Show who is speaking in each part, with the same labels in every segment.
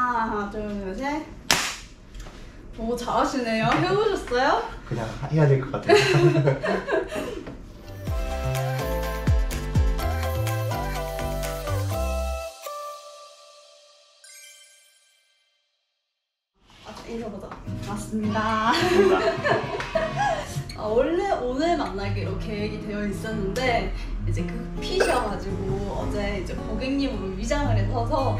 Speaker 1: 하나, 둘, 셋. 오, 잘하시네요. 해보셨어요?
Speaker 2: 그냥 해야 될 것 같아요.
Speaker 1: 인사보다 맞습니다. 원래 오늘 만나기로 계획이 되어 있었는데 이제 급히셔가지고 어제 이제 고객님으로 위장을 해서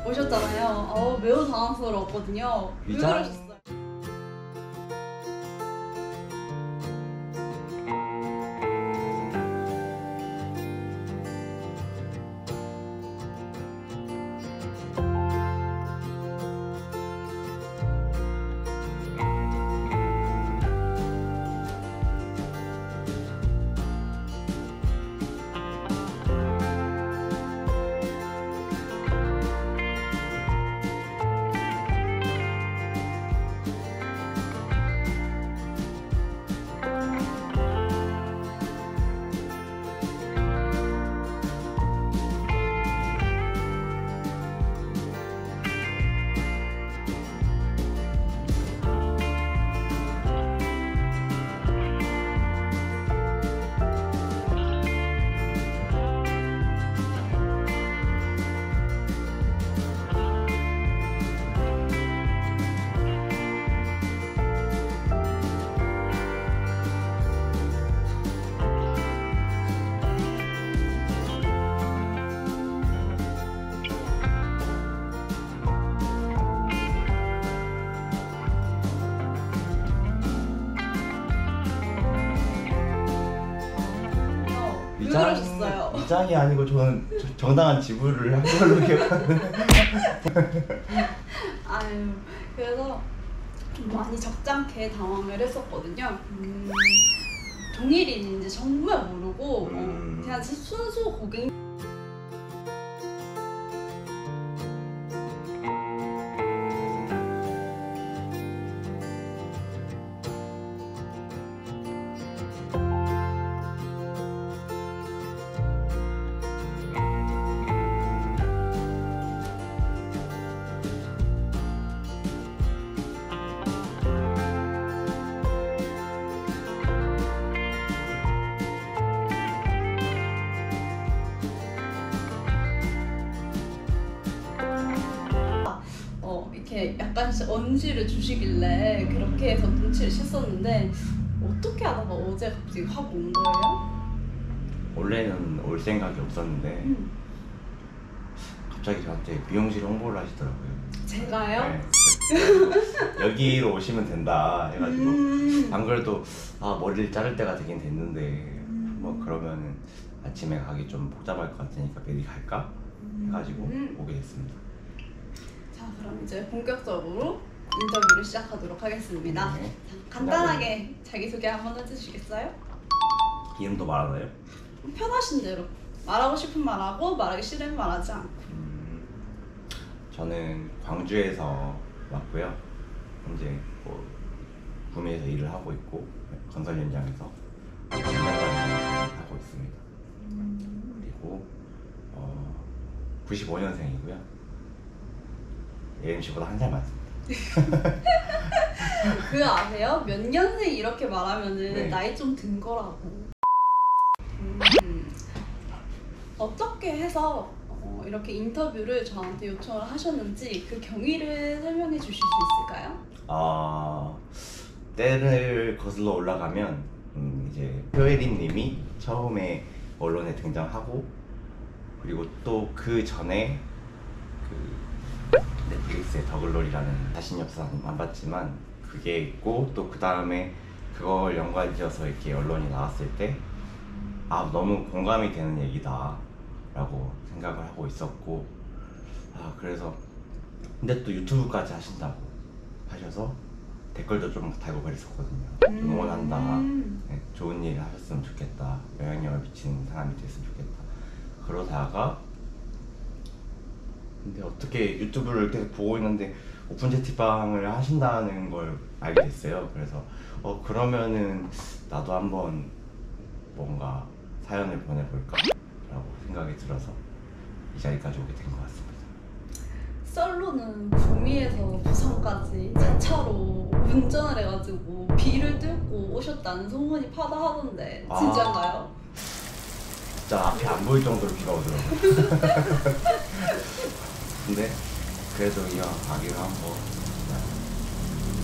Speaker 1: 오셨잖아요. 매우 당황스러웠거든요.
Speaker 2: 위장?
Speaker 1: 왜 그러셨어요? 왜 그러셨어요?
Speaker 2: 위장이 아니고 저는 정당한 지불을 한 걸로 기억하는데.
Speaker 1: 아유, 그래서 좀 많이 적잖게 당황을 했었거든요. 동일인인지 정말 모르고 그냥 순수 고객. 이렇게 약간씩 언지를 주시길래 그렇게 해서 눈치를 챘었는데 어떻게 하다가 어제 갑자기 확 온 거예요?
Speaker 2: 원래는 올 생각이 없었는데 갑자기 저한테 미용실 홍보를 하시더라고요.
Speaker 1: 제가요?
Speaker 2: 네. 여기로 오시면 된다 해가지고 안 그래도 머리를 자를 때가 되긴 됐는데 뭐 그러면은 아침에 가기 좀 복잡할 것 같으니까 미리 갈까? 해가지고 오게 됐습니다.
Speaker 1: 자, 그럼 이제 본격적으로 인터뷰를 시작하도록 하겠습니다.
Speaker 2: 네.
Speaker 1: 자, 간단하게 자기소개 한번 해주시겠어요?
Speaker 2: 이름도 말하나요?
Speaker 1: 편하신 대로 말하고 싶은 말하고 말하기 싫으면 말하지 않고.
Speaker 2: 저는 광주에서 왔고요. 현재 구미에서 일을 하고 있고 건설 현장에서 하고 있습니다. 그리고 95년생이고요. 예림 씨보다 한 살 많습니다.
Speaker 1: 그거 아세요? 몇 년생 이렇게 말하면은
Speaker 2: 네.
Speaker 1: 나이 좀 든 거라고. 어떻게 해서 이렇게 인터뷰를 저한테 요청을 하셨는지 그 경위를 설명해 주실 수 있을까요?
Speaker 2: 때를 거슬러 올라가면 이제 표혜린 님이 처음에 언론에 등장하고 그리고 또 그 전에 그 넷플릭스의 더글로리라는 자신이 없어서 안 봤지만 그게 있고 또 그 다음에 그걸 연관지어서 이렇게 언론이 나왔을 때 너무 공감이 되는 얘기다 라고 생각을 하고 있었고 그래서 근데 또 유튜브까지 하신다고 하셔서 댓글도 좀 달고 그랬었거든요. 응원한다. 네, 좋은 일 하셨으면 좋겠다. 영향력을 미치는 사람이 됐으면 좋겠다. 그러다가 근데 어떻게 유튜브를 계속 보고 있는데 오픈 채팅방을 하신다는 걸 알게 됐어요. 그래서 그러면은 나도 한번 뭔가 사연을 보내볼까 라고 생각이 들어서 이 자리까지 오게 된 것 같습니다.
Speaker 1: 썰로는 구미에서 부산까지 자차로 운전을 해가지고 비를 뚫고 오셨다는 소문이 파다하던데 진짜인가요?
Speaker 2: 진짜 앞이 안 보일 정도로 비가 오더라고요. 근데 그래도 이왕 가기로 한 거 그냥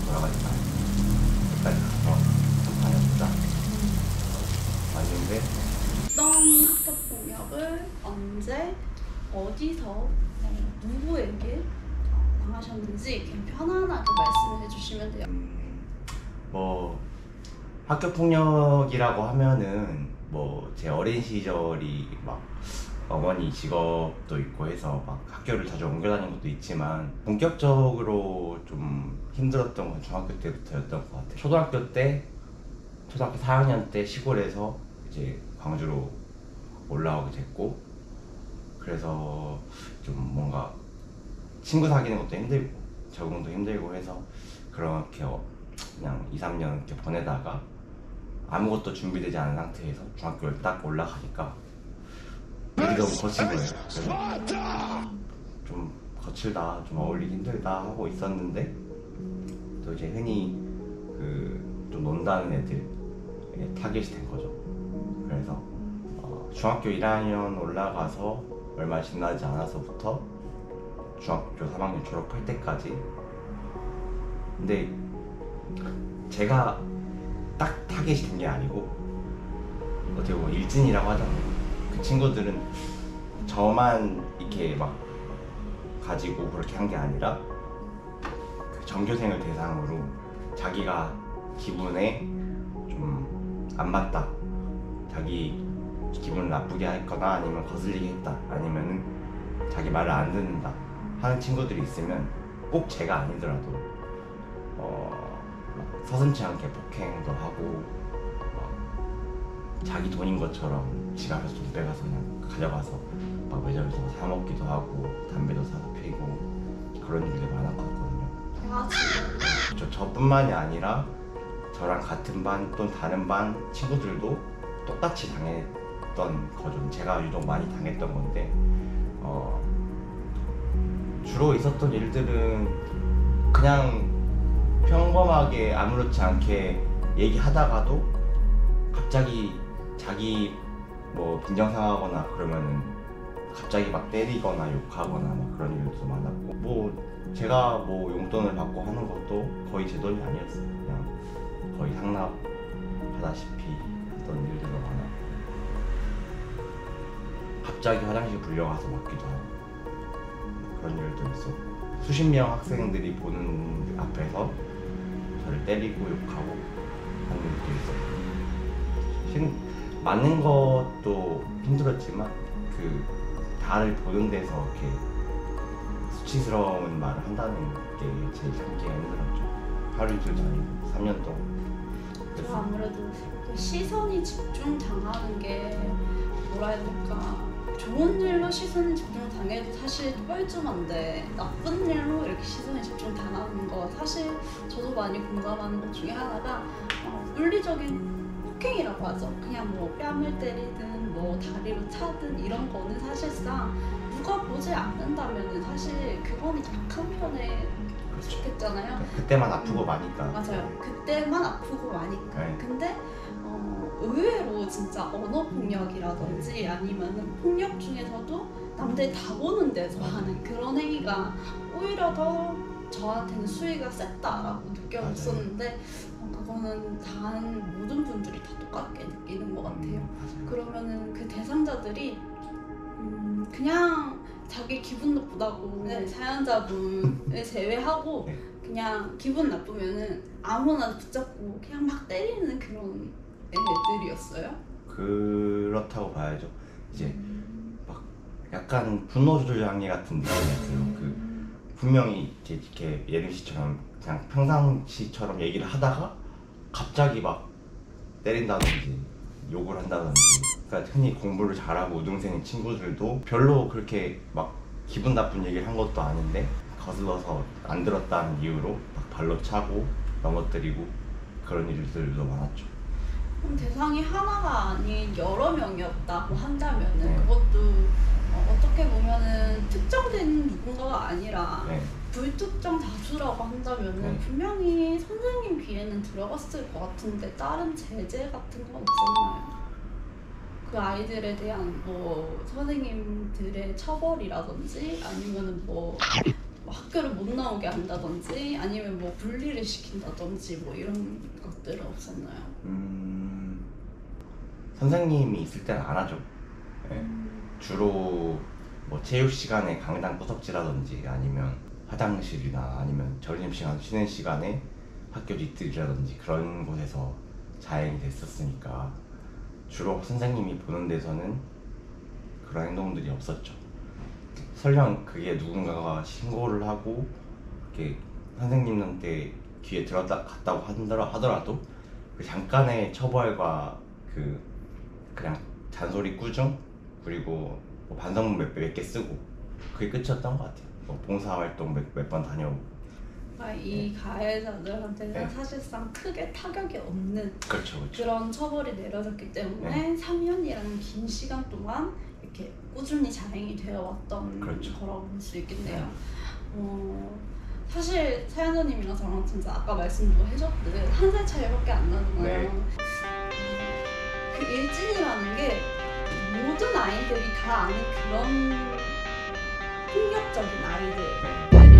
Speaker 2: 돌아가지 말고 끝까지 가서 좀 다녀보자 왔는데
Speaker 1: 어떤 학교 폭력을 언제 어디서 누구에게 당하셨는지 그냥 편안하게 말씀을 해주시면 돼요.
Speaker 2: 뭐 학교 폭력이라고 하면은 뭐 제 어린 시절이 막 어머니 직업도 있고 해서 막 학교를 자주 옮겨 다닌 것도 있지만 본격적으로 좀 힘들었던 건 중학교 때부터였던 것 같아요. 초등학교 4학년 때 시골에서 이제 광주로 올라오게 됐고, 그래서 좀 뭔가 친구 사귀는 것도 힘들고 적응도 힘들고 해서 그렇게 그냥 2, 3년 이렇게 보내다가 아무것도 준비되지 않은 상태에서 중학교를 딱 올라가니까 일이 너무 거친 거예요. 그래서 좀 거칠다, 좀 어울리기 힘들다 하고 있었는데 또 이제 흔히 좀 논다는 애들에 타겟이 된 거죠. 그래서 중학교 1학년 올라가서 얼마 지나지 않아서부터 중학교 3학년 졸업할 때까지, 근데 제가 딱 타겟이 된 게 아니고 어떻게 보면 일진이라고 하잖아요. 그 친구들은 저만 이렇게 막 가지고 그렇게 한 게 아니라 그 전교생을 대상으로 자기가 기분에 좀 안 맞다, 자기 기분을 나쁘게 했거나 아니면 거슬리게 했다, 아니면은 자기 말을 안 듣는다 하는 친구들이 있으면 꼭 제가 아니더라도 서슴지 않게 폭행도 하고 자기 돈인 것처럼 지갑에서 돈 빼가서 그냥 가져가서 막 매점에서 사 먹기도 하고 담배도 사서 피고 그런 일들이 많았거든요. 저뿐만이 아니라 저랑 같은 반 또는 다른 반 친구들도 똑같이 당했던 거죠. 제가 유독 많이 당했던 건데 주로 있었던 일들은 그냥 평범하게 아무렇지 않게 얘기하다가도 갑자기 자기 뭐 빈정 상하거나 그러면은 갑자기 막 때리거나 욕하거나 막 그런 일도 많았고, 뭐 제가 뭐 용돈을 받고 하는 것도 거의 제 돈이 아니었어요. 그냥 거의 상납하다시피 했던 일들도 많았고, 갑자기 화장실 불려가서 맞기도 하고 그런 일도 있었고, 수십 명 학생들이 보는 앞에서 저를 때리고 욕하고 하는 일도 있었고, 맞는 것도 힘들었지만 그 나를 보는 데서 이렇게 수치스러운 말을 한다는 게 제일 참기가 힘들었죠. 하루 이틀 다니고 3년 동안.
Speaker 1: 저 아무래도 그 시선이 집중당하는 게 뭐라 해야 될까, 좋은 일로 시선이 집중당해도 사실 뻘쭘한데 나쁜 일로 이렇게 시선이 집중당하는 거 사실 저도 많이 공감하는 것 중에 하나가 물리적인 폭행이라고 하죠. 그냥 뭐 뺨을 때리든 뭐 다리로 차든 이런 거는 사실상 누가 보지 않는다면 사실 그거는 약한 편에 좋겠잖아요.
Speaker 2: 그때만 아프고 마니까.
Speaker 1: 맞아요. 그때만 아프고 마니까.
Speaker 2: 네.
Speaker 1: 근데 의외로 진짜 언어 폭력이라든지 아니면은 폭력 중에서도 남들 다 보는 데서 하는 그런 행위가 오히려 더 저한테는 수위가 셌다라고 느껴졌었는데 그거는 단 모든 분들이 다 똑같게 느끼는 것 같아요. 그러면은 그 대상자들이 그냥 자기 기분 나쁘다고 사연자분을 제외하고
Speaker 2: 네.
Speaker 1: 그냥 기분 나쁘면은 아무나 붙잡고 그냥 막 때리는 그런 애들이었어요?
Speaker 2: 그렇다고 봐야죠. 이제 막 약간 분노 조절 장애 같은 느낌이었어요. 분명히 이렇게 예림 씨처럼 그냥 평상시처럼 얘기를 하다가 갑자기 막 때린다든지 욕을 한다든지, 그러니까 흔히 공부를 잘하고 우등생인 친구들도 별로 그렇게 막 기분 나쁜 얘기를 한 것도 아닌데 거슬러서 안 들었다는 이유로 막 발로 차고 넘어뜨리고 그런 일들도 많았죠.
Speaker 1: 그럼 대상이 하나가 아닌 여러 명이었다고 한다면은
Speaker 2: 네.
Speaker 1: 그것도 어떻게 보면은 특정된 누군가가 아니라
Speaker 2: 네.
Speaker 1: 불특정 다수라고 한다면은
Speaker 2: 네.
Speaker 1: 분명히 선생님 귀에는 들어갔을 것 같은데 다른 제재 같은 건 없었나요? 그 아이들에 대한 뭐 선생님들의 처벌이라든지 아니면은 뭐 학교를 못 나오게 한다든지 아니면 뭐 분리를 시킨다든지 뭐 이런 것들은 없었나요?
Speaker 2: 선생님이 있을 때는 안 하죠. 네. 주로 뭐 체육 시간에 강당 구석지라든지 아니면 화장실이나 아니면 점심시간 쉬는 시간에 학교 뒤뜰이라든지 그런 곳에서 자행이 됐었으니까 주로 선생님이 보는 데서는 그런 행동들이 없었죠. 설령 그게 누군가가 신고를 하고 이렇게 선생님한테 귀에 들었다 갔다고 하더라도 그 잠깐의 처벌과 그 그냥 잔소리 꾸중 그리고 뭐 반성문 몇 개 쓰고 그게 끝이었던 것 같아요. 뭐 봉사활동 몇 번 다녀오고.
Speaker 1: 이 가해자들한테는
Speaker 2: 네.
Speaker 1: 사실상 크게 타격이 없는
Speaker 2: 그렇죠.
Speaker 1: 그런 처벌이 내려졌기 때문에 3년이라는 긴 시간 동안 이렇게 꾸준히 자행이 되어 왔던
Speaker 2: 그렇죠.
Speaker 1: 거라고 볼 수 있겠네요. 사실 사연자님이랑 저랑 진짜 아까 말씀도 해줬듯 한 살 차이밖에 안 나잖아요.
Speaker 2: 네.
Speaker 1: 그 일진이라는 게 모든 아이들이 다 아는 그런 폭력적인 아이들